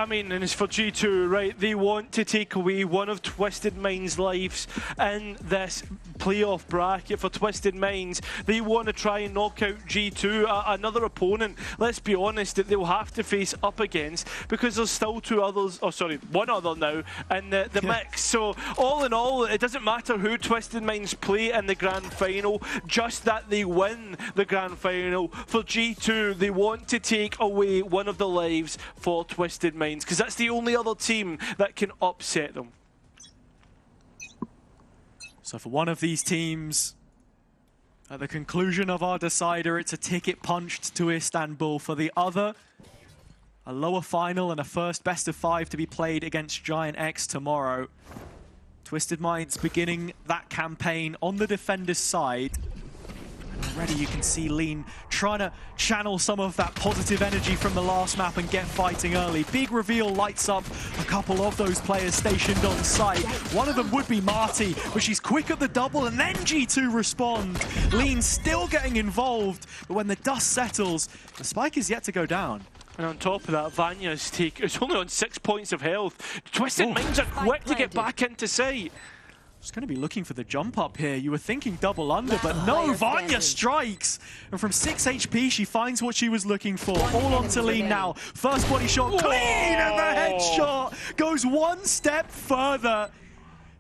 I mean, and it's for G2, right? They want to take away one of Twisted Mind's lives in this playoff bracket for Twisted Minds. They want to try and knock out G2, another opponent, let's be honest, that they'll have to face up against, because there's still two others, oh sorry, one other now in the mix. So all in all, it doesn't matter who Twisted Minds play in the grand final, just that they win the grand final. For G2, they want to take away one of the lives for Twisted Minds, because that's the only other team that can upset them. So for one of these teams, at the conclusion of our decider, it's a ticket punched to Istanbul. For the other, a lower final and a first best of 5 to be played against Giant X tomorrow. Twisted Minds beginning that campaign on the defender's side. And already you can see Lean trying to channel some of that positive energy from the last map and get fighting early. Big reveal lights up a couple of those players stationed on site. One of them would be Marty, but she's quick at the double, and then G2 respond. Lean still getting involved, but when the dust settles, the spike is yet to go down. And on top of that, Vanya's take is only on 6 points of health. Twisted Minds are quick to get back into sight. Just going to be looking for the jump up here. You were thinking double under, but no, Vanya strikes. And from 6 HP, she finds what she was looking for. All onto Lean now. First body shot, clean, and the headshot goes one step further.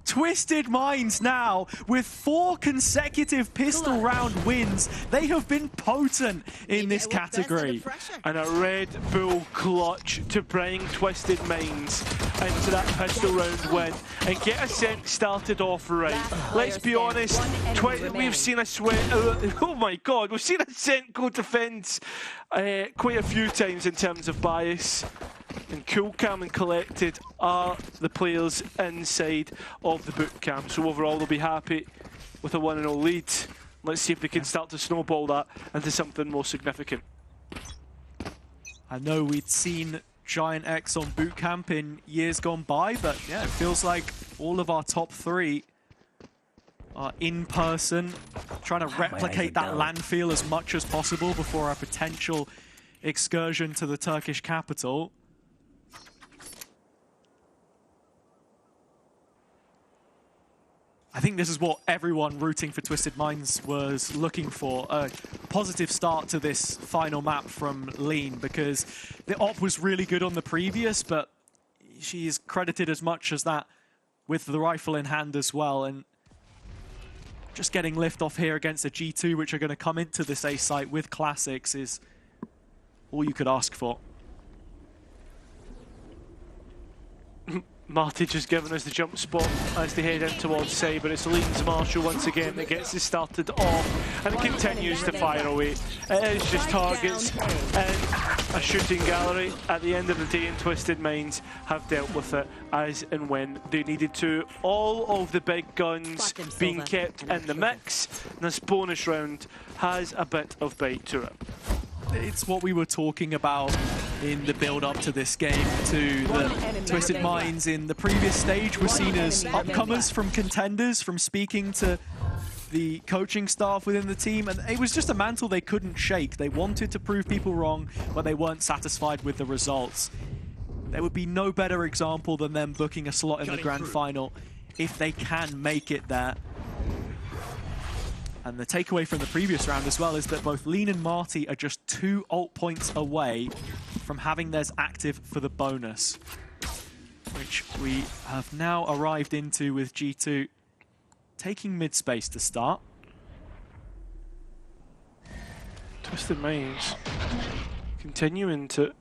Twisted Minds now with 4 consecutive pistol round wins. They have been potent in this category. And a Red Bull clutch to bring Twisted Minds into that pistol round win and get Ascent started off right. Let's be honest, we've seen a oh my god, we've seen Ascent go defense quite a few times in terms of bias. And Cool, Calm and Collected are the players inside of the boot camp. So overall they'll be happy with a 1-0 lead. Let's see if they can start to snowball that into something more significant. I know we'd seen Giant X on boot camp in years gone by, but yeah, it feels like all of our top 3 are in person, trying to replicate that land feel as much as possible before our potential excursion to the Turkish capital. I think this is what everyone rooting for Twisted Minds was looking for. A positive start to this final map from Lean, because the op was really good on the previous, but she is credited as much as that with the rifle in hand as well. And just getting lift off here against a G2, which are going to come into this A site with classics, is all you could ask for. Marty just giving us the jump spot as they head in towards side, but it's Lean's Marshall once again that gets it started off, and it continues to fire away. It is just targets in a shooting gallery. At the end of the day, and Twisted Minds have dealt with it as and when they needed to. All of the big guns being kept in the mix, and this bonus round has a bit of bite to it. It's what we were talking about in the build-up to this game. To the Twisted Minds in the previous stage were seen as upcomers from contenders, from speaking to the coaching staff within the team, and it was just a mantle they couldn't shake. They wanted to prove people wrong, but they weren't satisfied with the results. There would be no better example than them booking a slot in the grand final if they can make it there. And the takeaway from the previous round as well is that both Lean and Marty are just 2 ult points away from having theirs active for the bonus, which we have now arrived into with G2 taking mid-space to start. Twisted Minds continuing to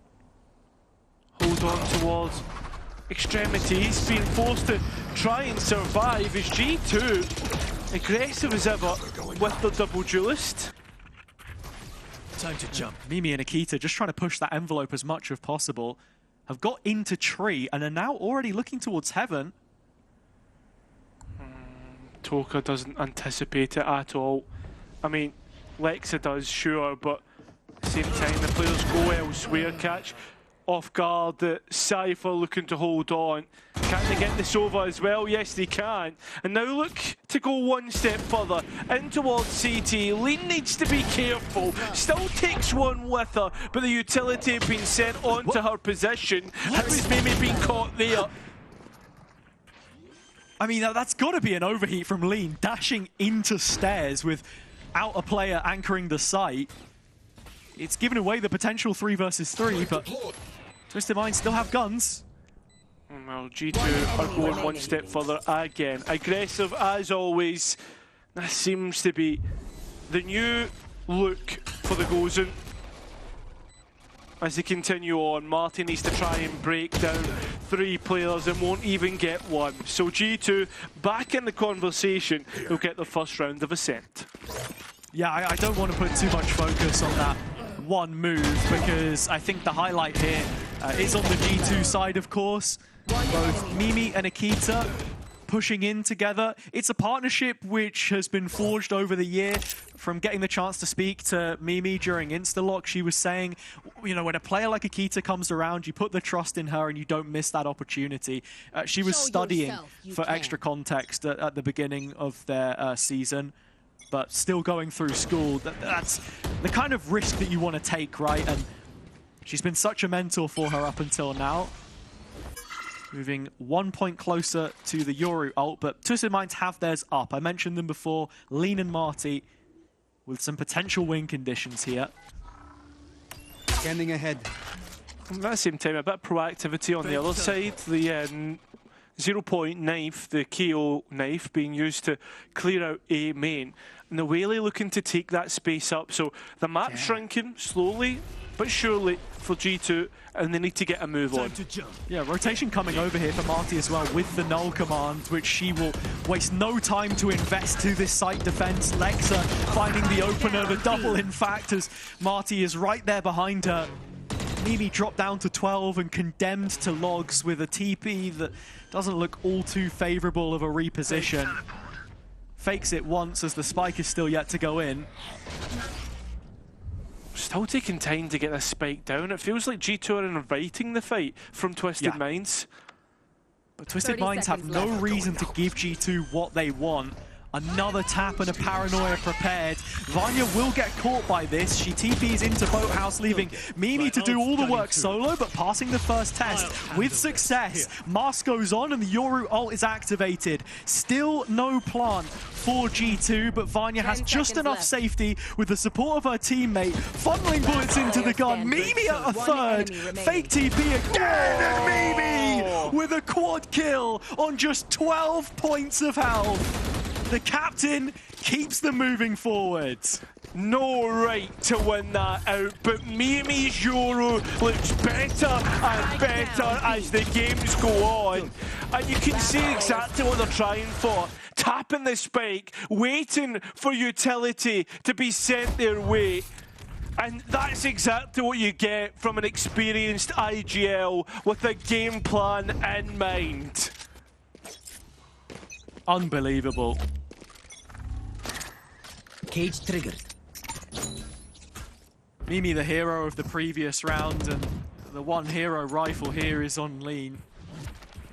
hold on towards extremities, being forced to try and survive as G2 aggressive as ever with the double duelist. Time to jump. Mimi and Akita just trying to push that envelope as much as possible. Have got into tree and are now already looking towards heaven. Toka doesn't anticipate it at all. I mean, Lexa does, sure, but at the same time the players go elsewhere. Catch off guard that Cypher looking to hold on. Can they get this over as well? Yes, they can. And now look to go one step further in towards CT. Lean needs to be careful. Still takes one with her, but the utility being sent onto her position. How is Mimi being caught there? I mean, that's got to be an overheat from Lean, dashing into stairs without a player anchoring the site. It's given away the potential 3 versus 3, but Twisted Minds still have guns. Well, G2 are going one step further again. Aggressive as always. That seems to be the new look for the Gozen. As they continue on, Martin needs to try and break down 3 players and won't even get one. So G2 back in the conversation. They'll get the first round of Ascent. Yeah, I don't want to put too much focus on that one move, because I think the highlight here is on the G2 side, of course. Both Mimi and Akita pushing in together. It's a partnership which has been forged over the year. From getting the chance to speak to Mimi during Instalock, she was saying, you know, when a player like Akita comes around, you put the trust in her and you don't miss that opportunity. She was studying for extra context at the beginning of their season, but still going through school. That's the kind of risk that you want to take, right? And she's been such a mentor for her up until now. Moving 1 point closer to the Yoru ult, but Twisted Minds have theirs up. I mentioned them before, Lean and Marty, with some potential win conditions here. Scanning ahead. At the same time, a bit of proactivity on the other side. The 0-point knife, the KO knife, being used to clear out A main. And the Whaley looking to take that space up. So the map shrinking slowly but surely for G2, and they need to get a move on. Yeah, rotation coming over here for Marty as well with the null command, which she will waste no time to invest to this site defense. Lexa finding the opener, the double in fact, as Marty is right there behind her. Mimi dropped down to 12 and condemned to logs with a TP that doesn't look all too favorable of a reposition. Fakes it once as the spike is still yet to go in. Still taking time to get this spike down. It feels like G2 are inviting the fight from Twisted Minds. But Twisted Minds have no reason to give G2 what they want. Another tap and a paranoia prepared. Vanya will get caught by this. She TPs into Boathouse, leaving Mimi to do all the work solo, but passing the first test with success. Mask goes on and the Yoru ult is activated. Still no plant for G2, but Vanya has just enough safety with the support of her teammate, funneling bullets into the gun. Mimi at a third. Fake TP again, and Mimi with a quad kill on just 12 points of health. The captain keeps them moving forward. No right to win that out, but Mimi's Yoru looks better and better as the games go on. And you can see exactly what they're trying for. Tapping the spike, waiting for utility to be sent their way. And that's exactly what you get from an experienced IGL with a game plan in mind. Unbelievable. Cage triggered. Mimi, the hero of the previous round, and the one hero rifle here is on Lean.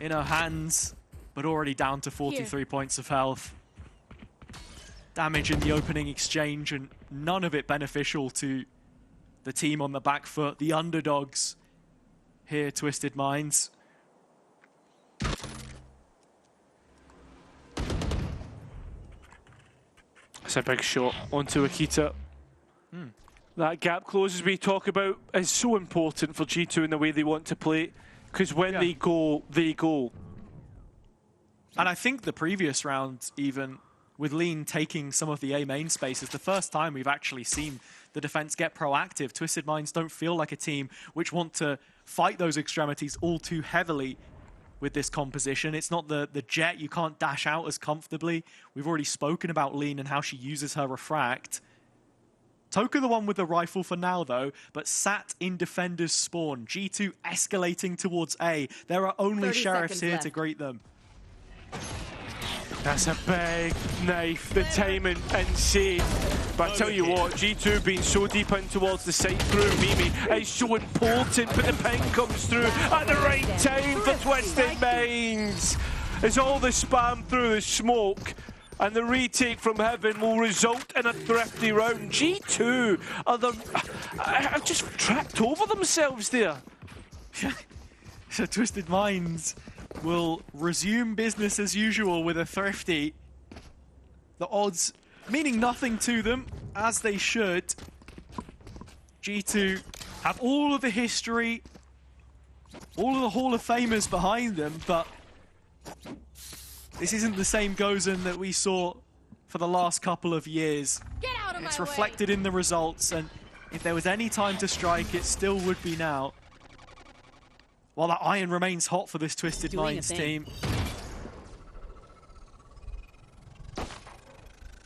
In her hands, but already down to 43 points of health. Damage in the opening exchange, and none of it beneficial to the team on the back foot. The underdogs here, Twisted Minds. It's a big shot onto Akita. That gap close, as we talk about, is so important for G2 in the way they want to play, because when they go, they go. And I think the previous round, even with Lean taking some of the A main space, is the first time we've actually seen the defense get proactive. Twisted Minds don't feel like a team which want to fight those extremities all too heavily with this composition. It's not the jet, you can't dash out as comfortably. We've already spoken about Lean and how she uses her refract. Toka the one with the rifle for now though, but sat in defender's spawn. G2 escalating towards A. There are only sheriffs here to greet them. That's a big knife, the timing insane. But I tell you what, G2 being so deep in towards the side through Mimi is so important, but the ping comes through at the right time for Twisted Minds. It's all the spam through the smoke, and the retake from Heaven will result in a thrifty round. G2 have just tripped over themselves there. So Twisted Minds will resume business as usual with a thrifty. The odds meaning nothing to them, as they should. G2 have all of the history, all of the Hall of Famers behind them, but this isn't the same Gozen that we saw for the last couple of years. Get out of It's my reflected way. in the results, and if there was any time to strike, it still would be now. While that iron remains hot for this Twisted Doing a Minds thing. team.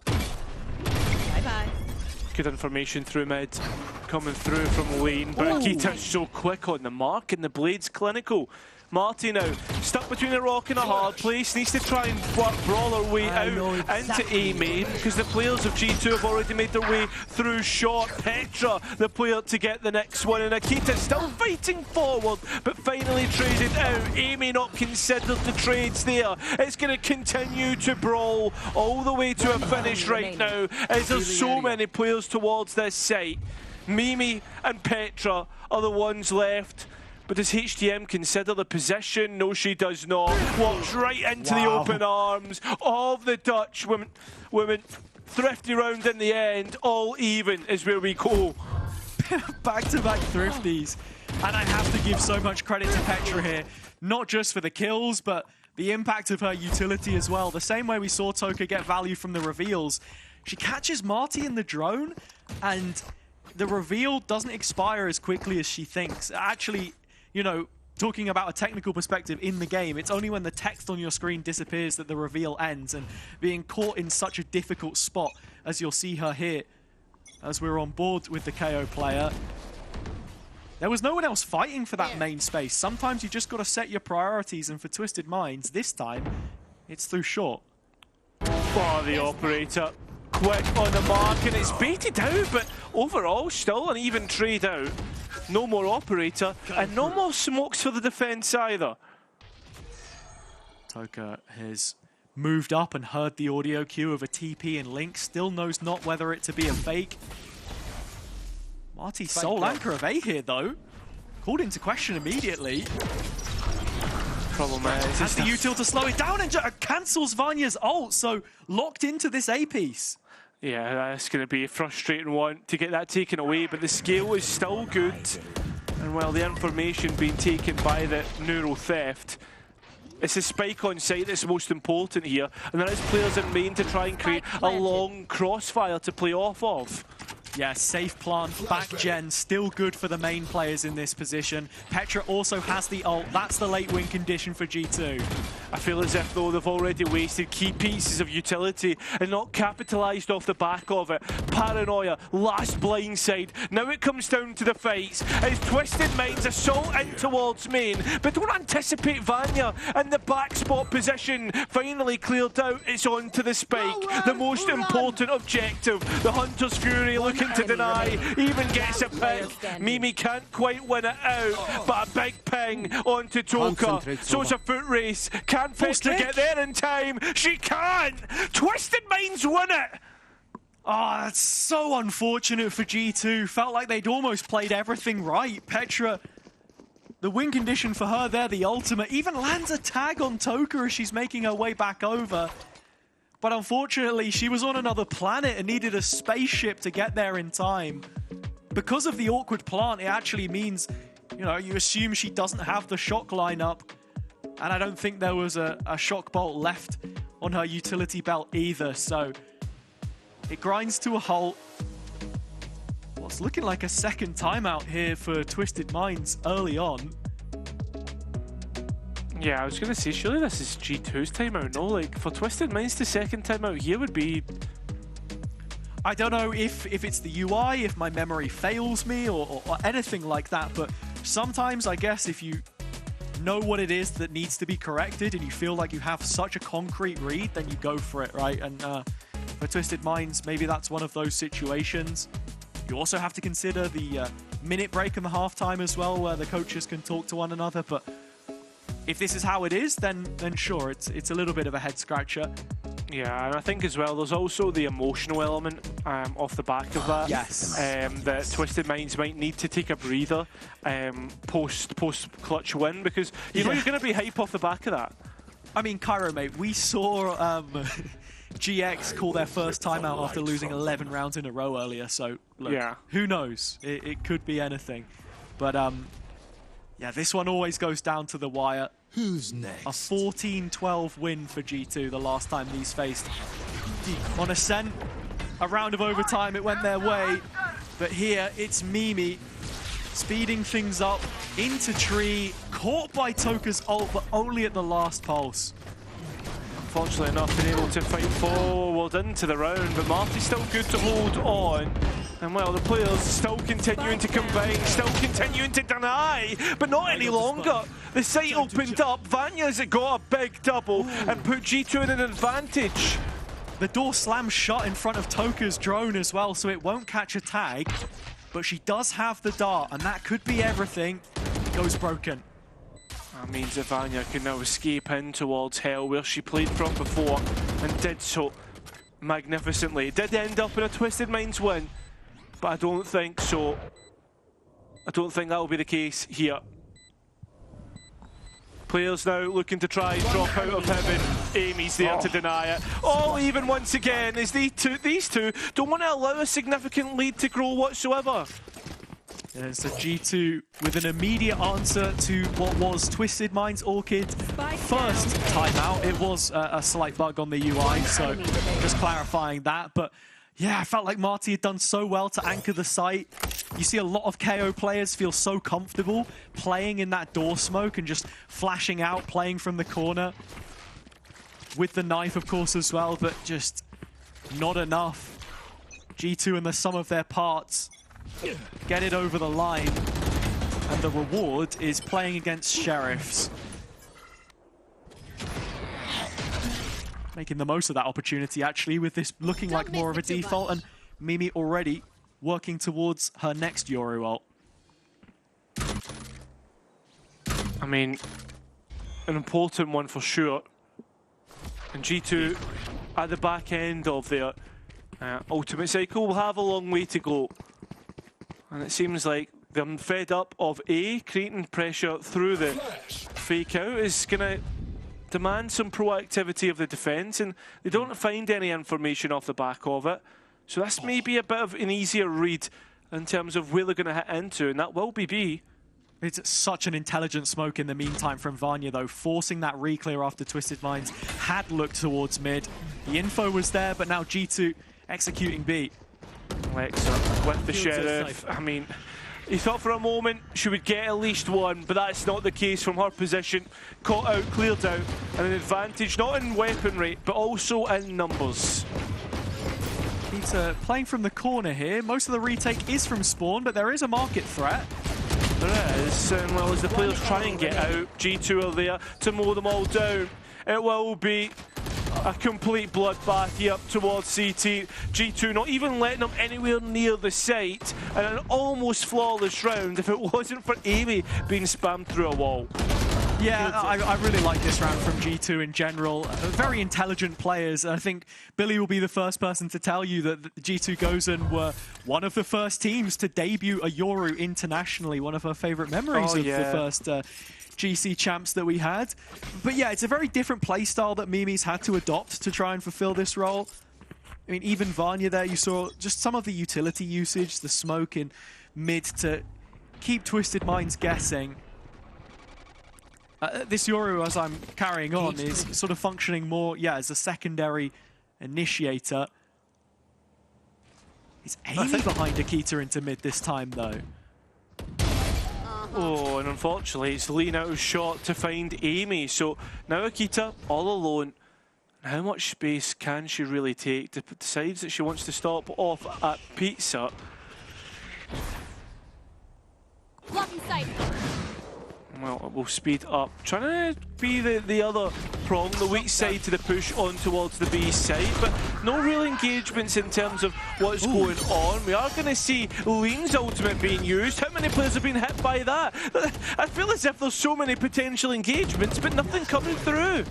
Bye-bye. Good information through mid, coming through from lane, but Akita's so quick on the mark and the blade's clinical. Marty now, stuck between a rock and a hard place, needs to try and brawl her way out into A main, because the players of G2 have already made their way through short. Petra, the player to get the next one, and Akita still fighting forward, but finally traded out. A may not consider the trades there. It's going to continue to brawl all the way to a finish right now, as there's so many players towards this site. Mimi and Petra are the ones left. But does HTM consider the position? No, she does not. Walks right into the open arms of the Dutch women. Thrifty round in the end. All even is where we go. Back-to-back thrifties. And I have to give so much credit to Petra here. Not just for the kills, but the impact of her utility as well. The same way we saw Toka get value from the reveals. She catches Marty in the drone, and the reveal doesn't expire as quickly as she thinks. Actually, you know, talking about a technical perspective in the game, it's only when the text on your screen disappears that the reveal ends, and being caught in such a difficult spot as you'll see her here as we're on board with the KO player. There was no one else fighting for that main space. Sometimes you just got to set your priorities, and for Twisted Minds, this time, it's through short. Oh, the operator. Quick on the mark, and it's baited out, but overall still an even trade out. No more operator, and no more smokes for the defense either. Toka has moved up and heard the audio cue of a TP and Link. Still knows not whether it to be a fake. Marty sole anchor of A here, though. Called into question immediately. Problem is, Has the util to slow it down and cancels Vanya's ult, so locked into this A piece. yeah, that's going to be a frustrating one to get that taken away, but the scale is still good. And while the information being taken by the neural theft, it's the spike on site that's most important here, and there is players in main to try and create a long crossfire to play off of. Yeah, safe plant, back gen, still good for the main players in this position. Petra also has the ult. That's the late win condition for G2. I feel as if, though, they've already wasted key pieces of utility and not capitalised off the back of it. Paranoia, last blindside. Now it comes down to the fights as Twisted Minds assault in towards main, but don't anticipate Vanya, and the back spot position finally cleared out. It's on to the spike, the most important objective. The Hunter's Fury looking to deny, even gets a pick. Mimi can't quite win it out, but a big ping onto Toka. So it's a foot race. Can Petra get there in time? She can! Twisted Minds win it! Oh, that's so unfortunate for G2. Felt like they'd almost played everything right. Petra, the win condition for her there, the ultimate, even lands a tag on Toka as she's making her way back over. But unfortunately, she was on another planet and needed a spaceship to get there in time. Because of the awkward plant, it actually means, you know, you assume she doesn't have the shock lineup. And I don't think there was a shock bolt left on her utility belt either. So it grinds to a halt. What's looking like a second timeout here for Twisted Minds early on. Yeah, I was going to say, surely this is G2's timeout, no? Like, for Twisted Minds, the second timeout here would be... I don't know if it's the UI, if my memory fails me, or anything like that, but sometimes, I guess, if you know what it is that needs to be corrected and you feel like you have such a concrete read, then you go for it, right? And for Twisted Minds, maybe that's one of those situations. You also have to consider the minute break and the halftime as well, where the coaches can talk to one another. But if this is how it is, then sure, it's a little bit of a head scratcher. Yeah, and I think as well, there's also the emotional element off the back of that. Yes. That Twisted Minds might need to take a breather post clutch win, because you know you're going to be hype off the back of that. I mean, Cairo, mate, we saw GX call their first timeout after losing 11 rounds in a row earlier. So look, who knows? It could be anything. But yeah, this one always goes down to the wire. Who's next? A 14-12 win for G2 the last time these faced. On Ascent, a round of overtime, it went their way. But here, it's Mimi speeding things up into tree, caught by Toka's ult, but only at the last pulse. Unfortunately enough, been able to fight forward into the round, but Marty's still good to hold on. And well, the players still continuing to combine, still continuing to deny, but not any longer. The site opened up, Vanya's got a big double and put G2 in an advantage. The door slams shut in front of Toka's drone as well, so it won't catch a tag. But she does have the dart, and that could be everything. It goes broken. That means that Vanya can now escape in towards Hell, where she played from before, and did so magnificently. It did end up in a Twisted Minds win, but I don't think so. I don't think that will be the case here. Players now looking to try and drop out of heaven. Amy's there to deny it. All even once again as these two don't want to allow a significant lead to grow whatsoever. Yeah, so G2 with an immediate answer to what was Twisted Minds Orchid's first timeout. It was a slight bug on the UI, so just clarifying that. But yeah, I felt like Marty had done so well to anchor the site. You see a lot of KO players feel so comfortable playing in that door smoke and just flashing out, playing from the corner. With the knife, of course, as well, but just not enough. G2 and the sum of their parts get it over the line. And the reward is playing against Sheriffs. Making the most of that opportunity, actually, with this looking like more of a default, and Mimi already working towards her next Yoru ult. I mean, an important one for sure. And G2 at the back end of their ultimate cycle will have a long way to go. And it seems like they're fed up of creating pressure through the fake out is going to demand some proactivity of the defense, and they don't find any information off the back of it. So this may be a bit of an easier read in terms of where they're going to hit into, and that will be B. It's such an intelligent smoke in the meantime from Vanya, though, forcing that re-clear after Twisted Minds had looked towards mid. The info was there, but now G2 executing B. Alexa with the Sheriff. I mean, he thought for a moment she would get at least one, but that's not the case from her position. Caught out, cleared out, and an advantage not in weapon rate, but also in numbers. Peter playing from the corner here. Most of the retake is from spawn, but there is a market threat. There is, and well, as the players try and get out, G2 are there to mow them all down. It will be a complete bloodbath here up towards CT. G2 not even letting them anywhere near the site, and an almost flawless round if it wasn't for Amy being spammed through a wall. Yeah, I really like this round from G2 in general. Very intelligent players. I think Billy will be the first person to tell you that G2 Gozen were one of the first teams to debut a Yoru internationally. One of her favorite memories of the first GC champs that we had. But yeah, it's a very different playstyle that Mimi's had to adopt to try and fulfill this role. I mean, even Vanya there, you saw just some of the utility usage, the smoke in mid to keep Twisted Minds guessing. This Yoru, as I'm carrying on, is sort of functioning more, as a secondary initiator. He's aiming behind Akita into mid this time, though. Oh, and unfortunately, it's lean out of shot to find Amy. So now Akita all alone. How much space can she really take? Decides that she wants to stop off at Pizza. Blocking sight. Well, we'll speed up. Trying to be the other prong, the weak side to the push on towards the B side, but no real engagements in terms of what's going on. We are going to see Lean's ultimate being used. How many players have been hit by that? I feel as if there's so many potential engagements, but nothing coming through.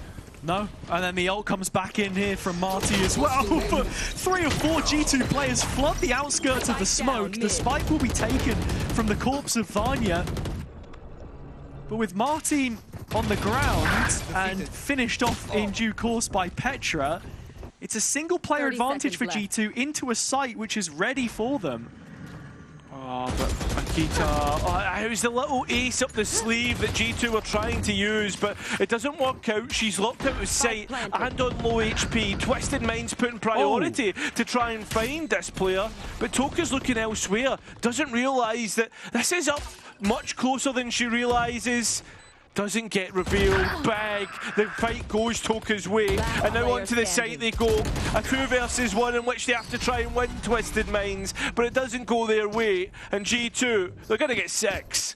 No, and then the ult comes back in here from Marty as well. But 3 or 4 G2 players flood the outskirts of the smoke. The spike will be taken from the corpse of Vanya. But with Martin on the ground and finished off in due course by Petra, it's a single player advantage for G2 into a site which is ready for them. Oh, but Akita, it was the little ace up the sleeve that G2 were trying to use, but it doesn't work out. She's locked out of sight and on low HP. Twisted Minds putting priority to try and find this player, but Toka's looking elsewhere. Doesn't realise that this is up much closer than she realises. Doesn't get revealed. Bag. The fight goes Toka's way. And now onto the site they go. A 2 versus 1 in which they have to try and win Twisted Minds. But it doesn't go their way. And G2, they're going to get 6.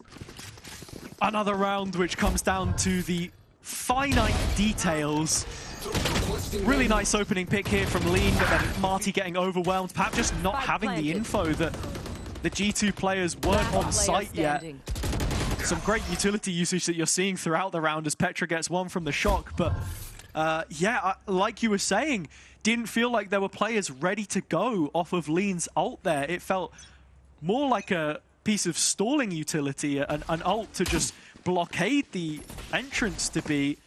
Another round which comes down to the finite details. Really nice opening pick here from Lean, but then Marty getting overwhelmed. Perhaps just not having the info that the G2 players weren't on site yet. Some great utility usage that you're seeing throughout the round as Petra gets one from the shock. But yeah, like you were saying, didn't feel like there were players ready to go off of Lean's ult there. It felt more like a piece of stalling utility, an ult to just blockade the entrance to be,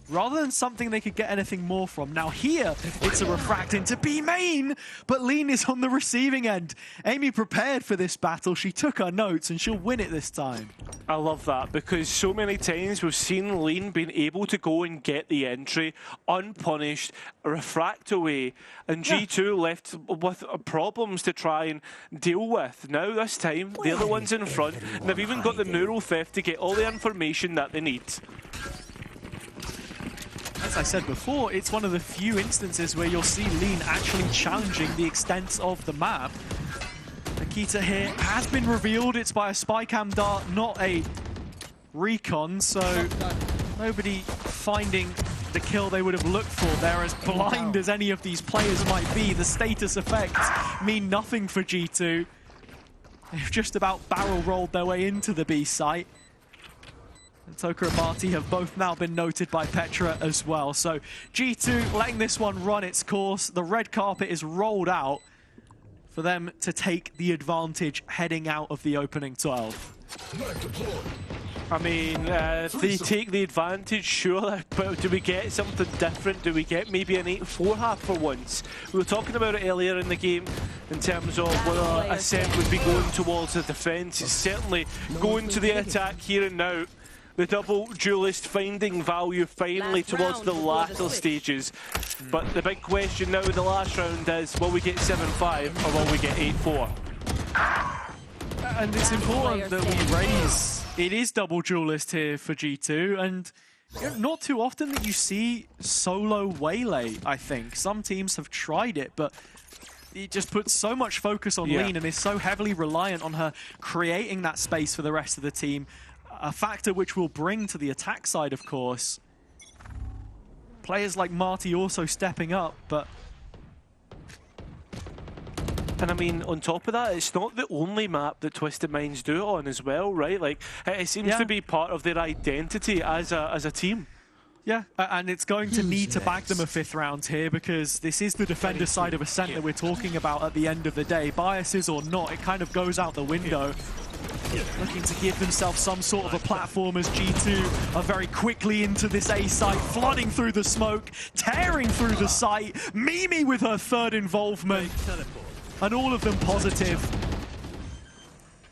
rather than something they could get anything more from. Now here, it's a refract into B main, but Lean is on the receiving end. Amy prepared for this battle. She took her notes and she'll win it this time. I love that, because so many times we've seen Lean being able to go and get the entry unpunished, refract away, and G2 left with problems to try and deal with. Now this time, they're the ones in front, and they've even got the neural theft to get all the information that they need. As I said before, it's one of the few instances where you'll see Lean actually challenging the extent of the map. Akita here has been revealed. It's by a spycam dart, not a recon, so nobody finding the kill they would have looked for. They're as blind as any of these players might be. The status effects mean nothing for G2. They've just about barrel rolled their way into the B site. And Toka and Marty have both now been noted by Petra as well. So G2 letting this one run its course. The red carpet is rolled out for them to take the advantage heading out of the opening 12. I mean, if they take the advantage, sure, but do we get something different? Do we get maybe an 8-4 half for once? We were talking about it earlier in the game in terms of whether Ascent would be going towards the defense. It's certainly going to the attack here and now. The double duelist finding value finally towards the latter stages. But the big question now in the last round is, will we get 7-5 or will we get 8-4? And it's important that we raise. It is double duelist here for G2, and not too often that you see solo Waylay, I think. Some teams have tried it, but it just puts so much focus on Lean and is so heavily reliant on her creating that space for the rest of the team. A factor which will bring to the attack side, of course. Players like Marty also stepping up, but... And I mean, on top of that, it's not the only map that Twisted Minds do it on as well, right? Like, it seems to be part of their identity as a team. Yeah, and it's going to need to bag them a 5th round here, because this is the defender side of Ascent that we're talking about at the end of the day. Biases or not, it kind of goes out the window. Looking to give themselves some sort of a platform as G2 are very quickly into this A site, flooding through the smoke, tearing through the site, Mimi with her 3rd involvement, and all of them positive.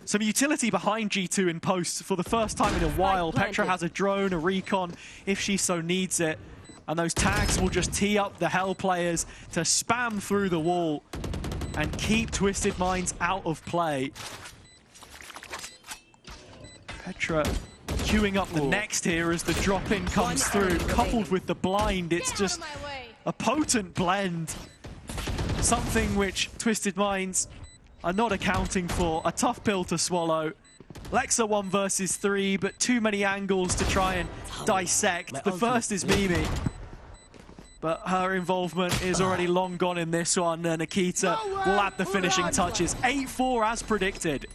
Some utility behind G2 in post for the first time in a while. Petra has a drone, a recon, if she so needs it. And those tags will just tee up the Hell players to spam through the wall and keep Twisted Minds out of play. Petra queuing up the next here as the drop-in comes through, coupled with the blind. It's just a potent blend. Something which Twisted Minds are not accounting for. A tough pill to swallow. Lexa 1 versus 3, but too many angles to try and dissect. The first is Mimi, but her involvement is already long gone in this one, and Nikita will add the finishing touches. 8-4 as predicted.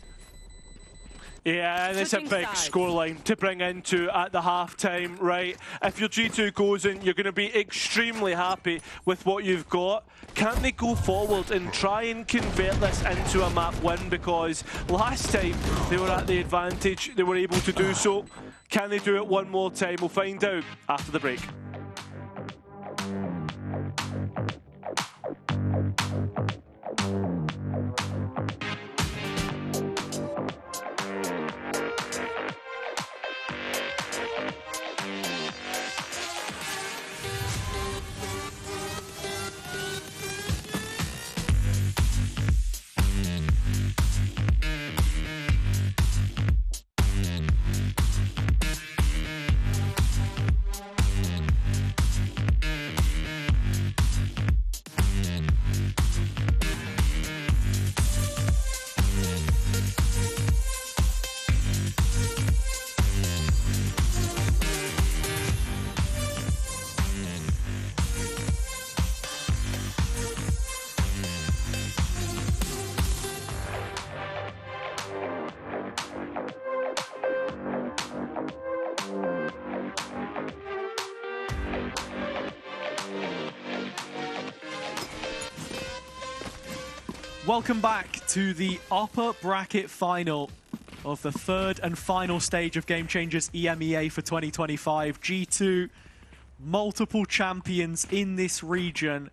Yeah, and it's a big scoreline to bring into at the half-time, right? If your G2 goes in, you're going to be extremely happy with what you've got. Can they go forward and try and convert this into a map win? Because last time they were at the advantage, they were able to do so. Can they do it one more time? We'll find out after the break. Welcome back to the upper bracket final of the third and final stage of Game Changers EMEA for 2025. G2, multiple champions in this region,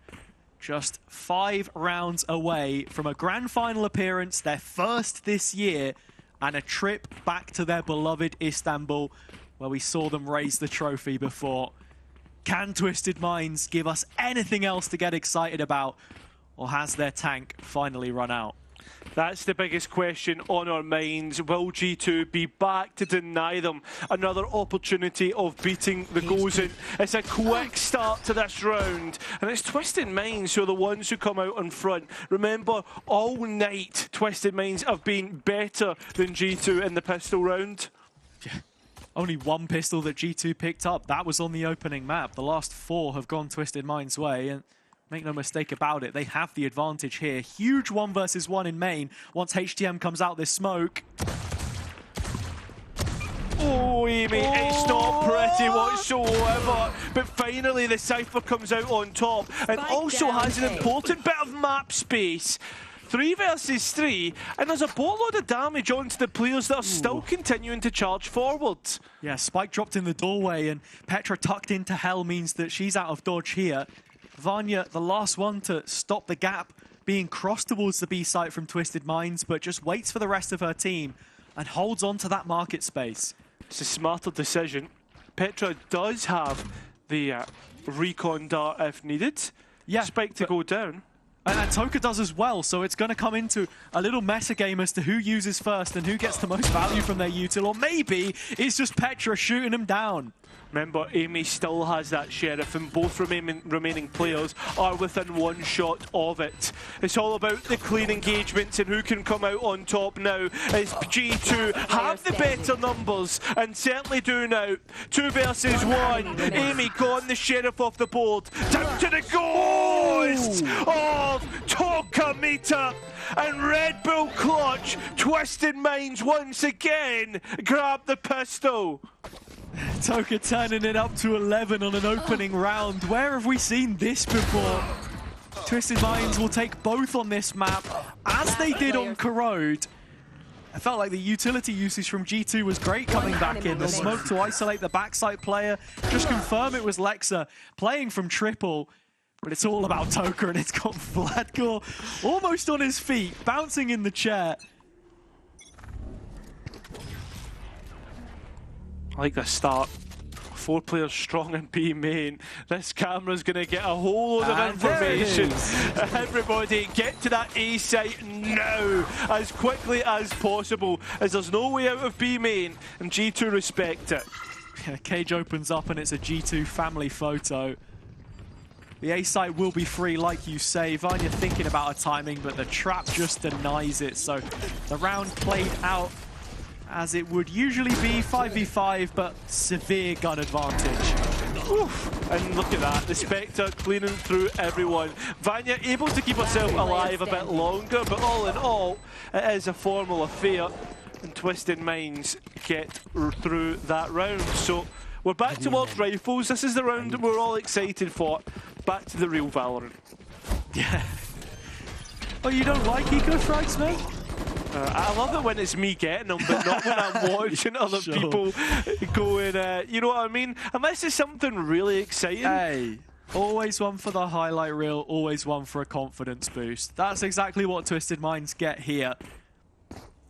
just 5 rounds away from a grand final appearance, their first this year, and a trip back to their beloved Istanbul, where we saw them raise the trophy before. Can Twisted Minds give us anything else to get excited about? Or has their tank finally run out? That's the biggest question on our minds. Will G2 be back to deny them another opportunity of beating the Gozen? It's a quick start to this round, and it's Twisted Minds who are the ones who come out in front. Remember, all night Twisted Minds have been better than G2 in the pistol round. Yeah. Only one pistol that G2 picked up. That was on the opening map. The last 4 have gone Twisted Minds' way, and make no mistake about it, they have the advantage here. Huge 1 versus 1 in main once HTM comes out this smoke. Oh, Amy, it's not pretty whatsoever. But finally, the Cypher comes out on top and also has an important bit of map space. 3 versus 3, and there's a boatload of damage onto the players that are still continuing to charge forward. Yeah, Spike dropped in the doorway, and Petra tucked into hell means that she's out of dodge here. Vanya, the last one to stop the gap being crossed towards the B site from Twisted Minds, but just waits for the rest of her team and holds on to that market space. It's a smarter decision. Petra does have the recon dart if needed. Yeah, Spike to go down. And Toka does as well, so it's going to come into a little meta game as to who uses first and who gets the most value from their util, or maybe it's just Petra shooting them down. Remember, Amy still has that Sheriff, and both remaining players are within 1 shot of it. It's all about the clean engagements and who can come out on top now, as G2 have the better numbers, and certainly do now. 2 versus 1. Amy gone, the Sheriff off the board. Down to the ghost of Tokamita, and Red Bull Clutch. Twisted Minds once again grab the pistol. Toka turning it up to 11 on an opening round. Where have we seen this before? Twisted Minds will take both on this map, as they did on Corrode. I felt like the utility usage from G2 was great coming back in. The smoke to isolate the backside player, just confirm it was Lexa playing from triple. But it's all about Toka, and it's got Vladkor almost on his feet, bouncing in the chair. I like the start. 4 players strong in B main. This camera's going to get a whole load of information. Everybody get to that A site now, as quickly as possible, as there's no way out of B main, and G2 respect it. Yeah, cage opens up and it's a G2 family photo. The A site will be free, like you say. Vanya thinking about a timing, but the trap just denies it. So the round played out as it would usually be 5v5, but severe gun advantage. Oof. And look at that, the Spectre cleaning through everyone. Vanya able to keep herself alive a bit longer, but all in all, it is a formal affair, and Twisted Minds get through that round. So we're back towards rifles. This is the round that we're all excited for. Back to the real Valorant. Yeah. Oh, you don't like eco strikes, man? I love it when it's me getting them, but not when I'm watching other people going, you know what I mean? Unless it's something really exciting. Hey, always one for the highlight reel, always one for a confidence boost. That's exactly what Twisted Minds get here.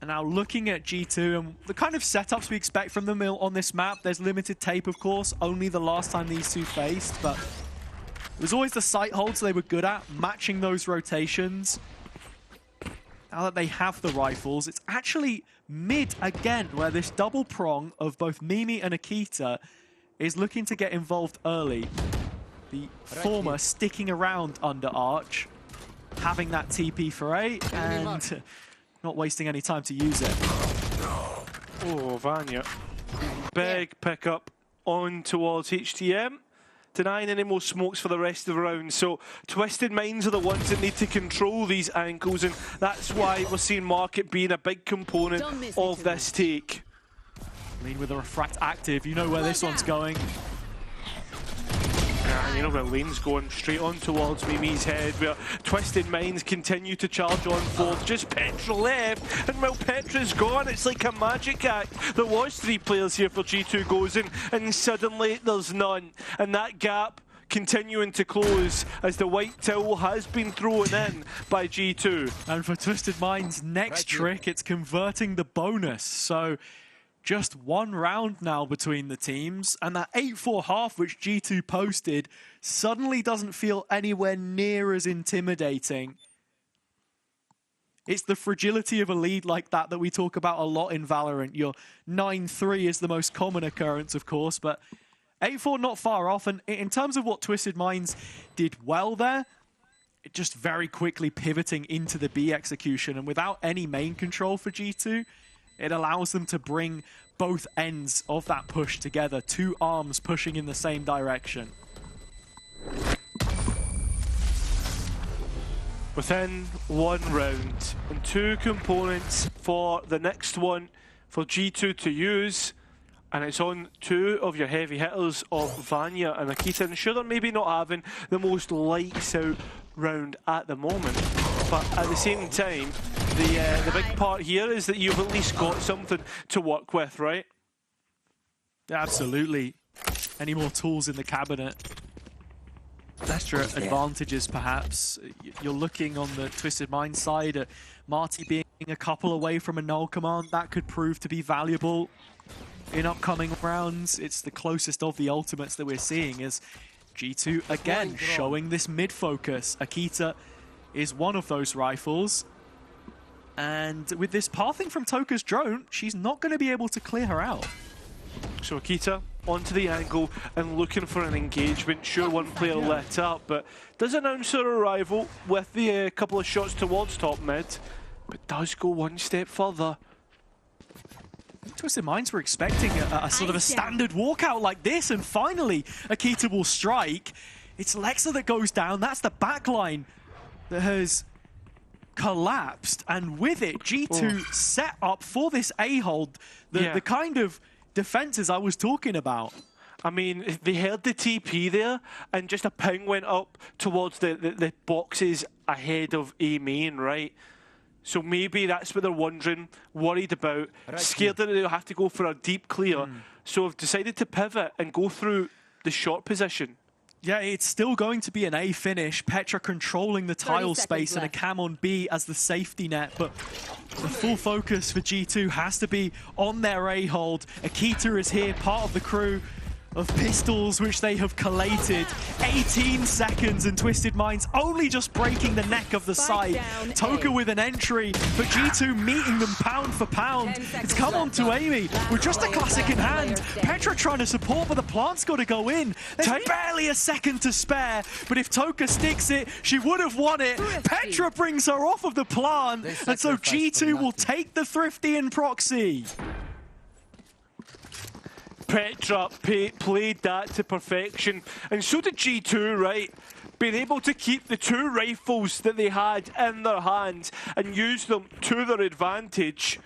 And now looking at G2 and the kind of setups we expect from them on this map, there's limited tape, of course, only the last time these two faced, but it was always the site holds they were good at, matching those rotations. Now that they have the rifles, it's actually mid again, where this double prong of both Mimi and Akita is looking to get involved early. The former sticking around under Arch, having that TP for 8, and not wasting any time to use it. Oh, Vanya. Big pickup on towards HTM. Denying any more smokes for the rest of the round. So Twisted Minds are the ones that need to control these ankles, and that's why we're seeing Market being a big component of this take. I mean, with a Refract active, you know where this one's going. And you know where Lane's going straight on towards Mimi's head, where Twisted Minds continue to charge on forward. Just Petra left, and while Petra's gone, it's like a magic act. There was 3 players here for G2 goes in, and suddenly there's none. And that gap continuing to close as the white towel has been thrown in by G2. And for Twisted Minds' next trick, it's converting the bonus. So just 1 round now between the teams, and that 8-4 half which G2 posted suddenly doesn't feel anywhere near as intimidating. It's the fragility of a lead like that we talk about a lot in Valorant. Your 9-3 is the most common occurrence, of course, but 8-4 not far off. And in terms of what Twisted Minds did well there, it just very quickly pivoting into the B execution, and without any main control for G2, it allows them to bring both ends of that push together. 2 arms pushing in the same direction. Within 1 round, and 2 components for the next one for G2 to use. And it's on 2 of your heavy hitters of Vanya and Akita. And sure, they're maybe not having the most lights out round at the moment, but at the same time, the big part here is that you've at least got something to work with, right? Absolutely. Any more tools in the cabinet? Extra advantages, perhaps. You're looking on the Twisted Mind side at Marty being a couple away from a null command. That could prove to be valuable in upcoming rounds. It's the closest of the ultimates that we're seeing as G2 again showing this mid focus. Akita is one of those rifles. And with this pathing from Toka's drone, she's not going to be able to clear her out. So Akita onto the angle and looking for an engagement. Sure, 1 player lit up, but does announce her arrival with the couple of shots towards top mid, but does go 1 step further. Twisted Minds were expecting a sort of a standard walkout like this, and finally Akita will strike. It's Lexa that goes down. That's the backline that has collapsed, and with it, G2 set up for this A-hold, the kind of defenses I was talking about. I mean, they heard the TP there, and just a ping went up towards the boxes ahead of A main, right? So maybe that's what they're wondering, worried about, scared that they'll have to go for a deep clear. So have decided to pivot and go through the short position. Yeah, it's still going to be an A finish. Petra controlling the tile space and a cam on B as the safety net, but the full focus for G2 has to be on their A-hold. Akita is here, part of the crew of pistols which they have collated. 18 seconds and Twisted Minds only just breaking the neck of the site. Toka with an entry, but G2 meeting them pound for pound. It's come on to Amy with just a classic in hand. Petra trying to support, but the plant's got to go in. There's barely a second to spare, but if Toka sticks it, she would have won it. Petra brings her off of the plant, and so G2 will take the Thrifty in proxy. Petra played that to perfection, and so did G2, right? Being able to keep the two rifles that they had in their hands and use them to their advantage.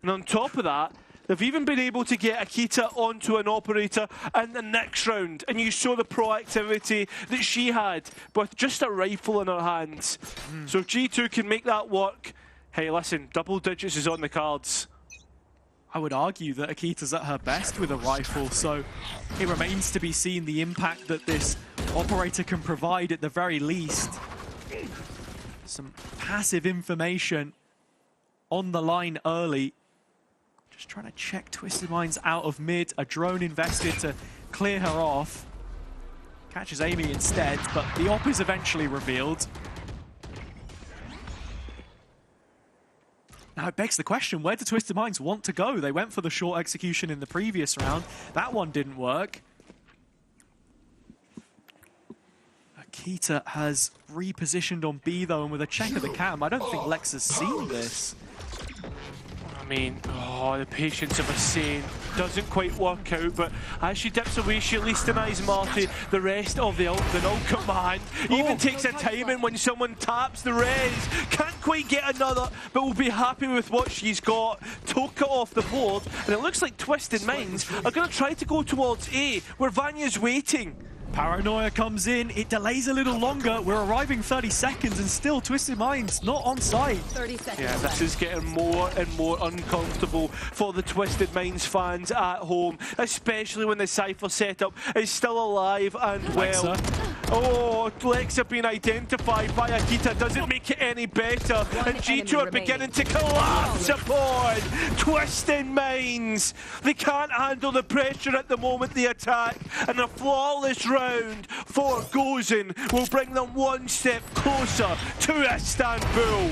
And on top of that, they've even been able to get Akita onto an operator in the next round. And you saw the proactivity that she had with just a rifle in her hands. So if G2 can make that work, hey, listen, double digits is on the cards. I would argue that Akita's at her best with a rifle, so it remains to be seen the impact that this operator can provide at the very least. Some passive information on the line early. Just trying to check Twisted Minds out of mid. A drone invested to clear her off. Catches Amy instead, but the op is eventually revealed. Now it begs the question, where do Twisted Minds want to go? They went for the short execution in the previous round. That one didn't work. Akita has repositioned on B though, and with a check of the cam, I don't think Lex has seen this. I mean, oh, the patience of a saint doesn't quite work out, but as she dips away, she at least denies Marty the rest of the ult command. Even takes a timing when someone taps the res. Can't quite get another, but will be happy with what she's got. Toka off the board, and it looks like Twisted Minds are going to try to go towards A, where Vanya's waiting. Paranoia comes in, it delays a little longer. We're arriving 30 seconds and still Twisted Minds not on site. 30 seconds. Yeah, this is getting more and more uncomfortable for the Twisted Minds fans at home, especially when the Cypher setup is still alive and well. Lexa. Oh, Lexa being identified by Akita doesn't make it any better. And G2 are beginning to collapse upon Twisted Minds. They can't handle the pressure at the moment they attack, and a flawless round for Gozen will bring them one step closer to Istanbul.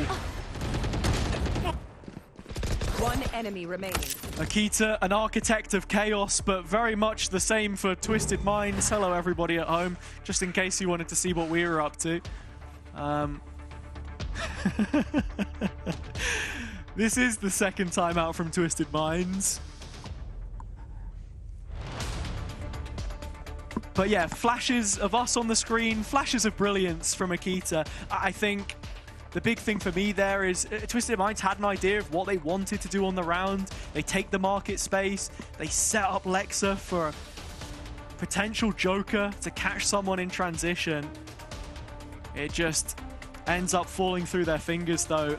One enemy remaining. Akita, an architect of chaos, but very much the same for Twisted Minds. Hello everybody at home, just in case you wanted to see what we were up to. This is the second time out from Twisted Minds. But yeah, flashes of us on the screen, flashes of brilliance from Akita. I think the big thing for me there is Twisted Minds had an idea of what they wanted to do on the round. They take the market space, they set up Lexa for a potential joker to catch someone in transition. It just ends up falling through their fingers though.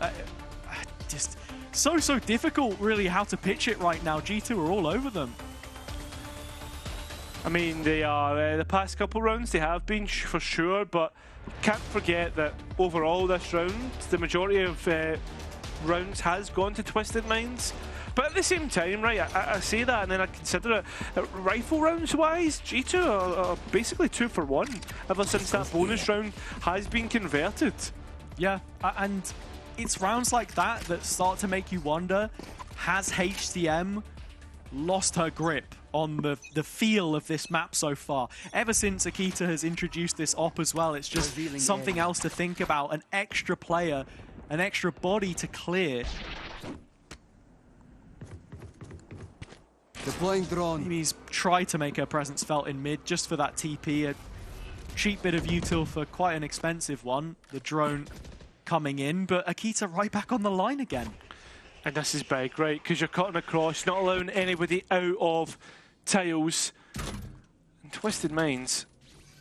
Just so difficult really how to pitch it right now. G2 are all over them. I mean, they are, the past couple rounds they have been for sure, but can't forget that overall this round, the majority of rounds has gone to Twisted Minds. But at the same time, right, I say that and then I consider it, rifle rounds wise, G2 are basically 2 for 1 ever since that bonus round has been converted. Yeah, and it's rounds like that that start to make you wonder, has HTM lost her grip on the feel of this map so far? Ever since Akita has introduced this op as well, it's just something else to think about, an extra player, an extra body to clear. Deploying drone. Amy's tried to make her presence felt in mid just for that TP, a cheap bit of util for quite an expensive one, the drone coming in, but Akita right back on the line again. And this is big, right? Because you're cutting across, not allowing anybody out of tiles. And Twisted Minds,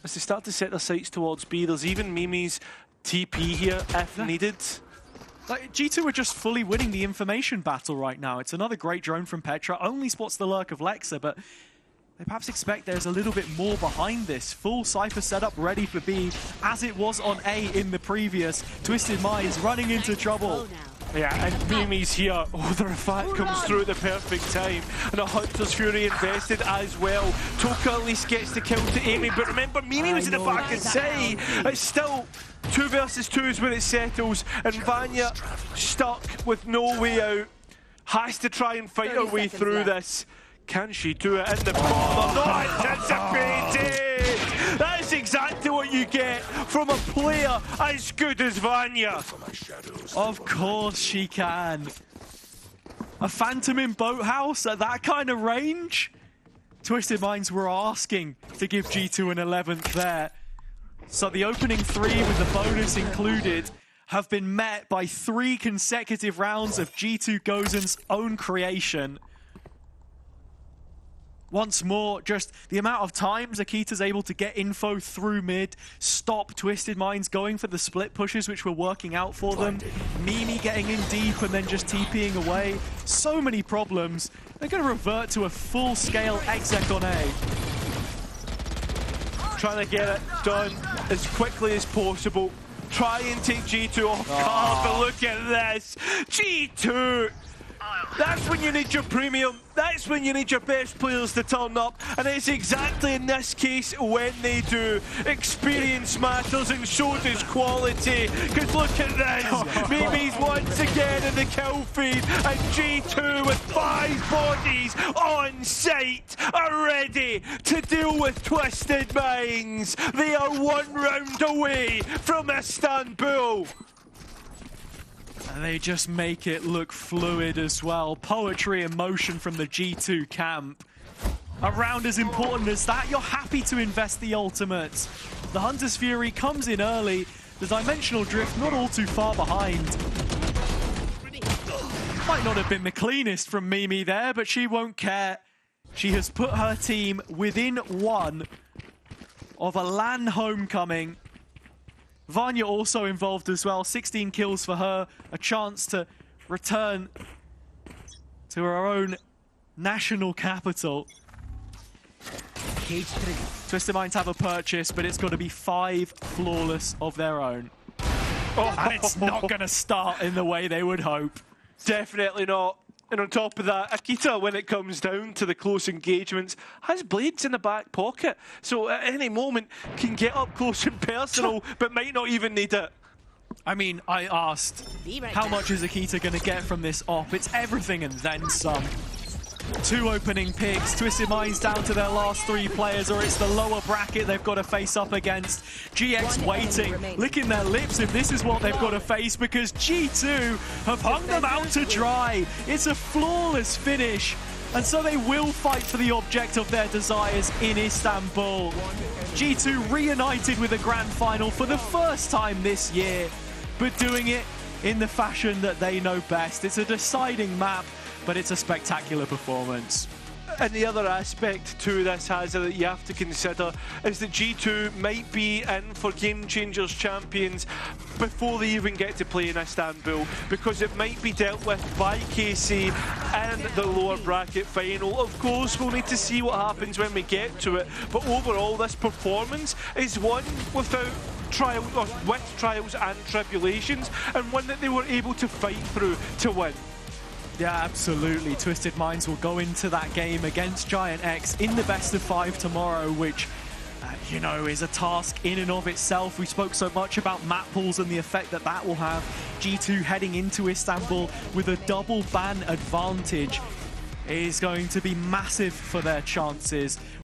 as they start to set their sights towards B, there's even Mimi's TP here if needed. Like, G2 are just fully winning the information battle right now. It's another great drone from Petra, only spots the lurk of Lexa, but they perhaps expect there's a little bit more behind this. Full Cypher setup ready for B, as it was on A in the previous. Twisted Minds running into trouble. Yeah, and Mimi's here. Oh, the Rafat comes through at the perfect time. And a Hunter's Fury invested as well. Toka at least gets the kill to Amy, but remember, Mimi was in the back and say it's still 2 versus 2 is where it settles, and Vanya stuck with no way out. Has to try and fight her way through this. Can she do it in the corner? Not anticipated! That's exactly what you get from a player as good as Vanya. Of course she can. A Phantom in Boathouse at that kind of range? Twisted Minds were asking to give G2 an 11th there. So the opening 3 with the bonus included have been met by 3 consecutive rounds of G2 Gozen's own creation. Once more, just the amount of times Akita's able to get info through mid, stop Twisted Minds going for the split pushes which were working out for them, Mimi getting in deep and then just TPing away. So many problems. They're going to revert to a full-scale exec on A. Trying to get it done as quickly as possible. Try and take G2 off guard, but look at this. G2! That's when you need your premium. That's when you need your best players to turn up. And it's exactly in this case when they do. Experience matters and so does quality. Because look at this. Mimi's once again in the kill feed. And G2 with 5 bodies on site are ready to deal with Twisted Minds. They are 1 round away from Istanbul. And they just make it look fluid as well. Poetry in motion from the G2 camp. A round as important as that, you're happy to invest the ultimates. The Hunter's Fury comes in early. The Dimensional Drift not all too far behind. Might not have been the cleanest from Mimi there, but she won't care. She has put her team within 1 of a LAN homecoming. Vanya also involved as well, 16 kills for her, a chance to return to her own national capital. Cage triggered. Twisted Minds have a purchase, but it's got to be 5 flawless of their own. And it's not going to start in the way they would hope. Definitely not. And on top of that, Akita, when it comes down to the close engagements, has blades in the back pocket. So at any moment can get up close and personal, but might not even need it. I mean, I asked, how much is Akita going to get from this op? It's everything and then some. 2 opening picks, Twisted Minds down to their last 3 players, or it's the lower bracket they've got to face up against. GX waiting, licking their lips if this is what they've got to face, because G2 have hung them out to dry. It's a flawless finish, and so they will fight for the object of their desires in Istanbul. G2 reunited with a grand final for the first time this year, but doing it in the fashion that they know best. It's a deciding map, but it's a spectacular performance. And the other aspect to this, Hazza, that you have to consider is that G2 might be in for Game Changers champions before they even get to play in Istanbul, because it might be dealt with by KC and the lower bracket final. Of course, we'll need to see what happens when we get to it, but overall, this performance is one without trials, or with trials and tribulations, and one that they were able to fight through to win. Yeah, absolutely. Twisted Minds will go into that game against Giant X in the best of 5 tomorrow, which, you know, is a task in and of itself. We spoke so much about map pools and the effect that that will have. G2 heading into Istanbul with a double ban advantage is going to be massive for their chances.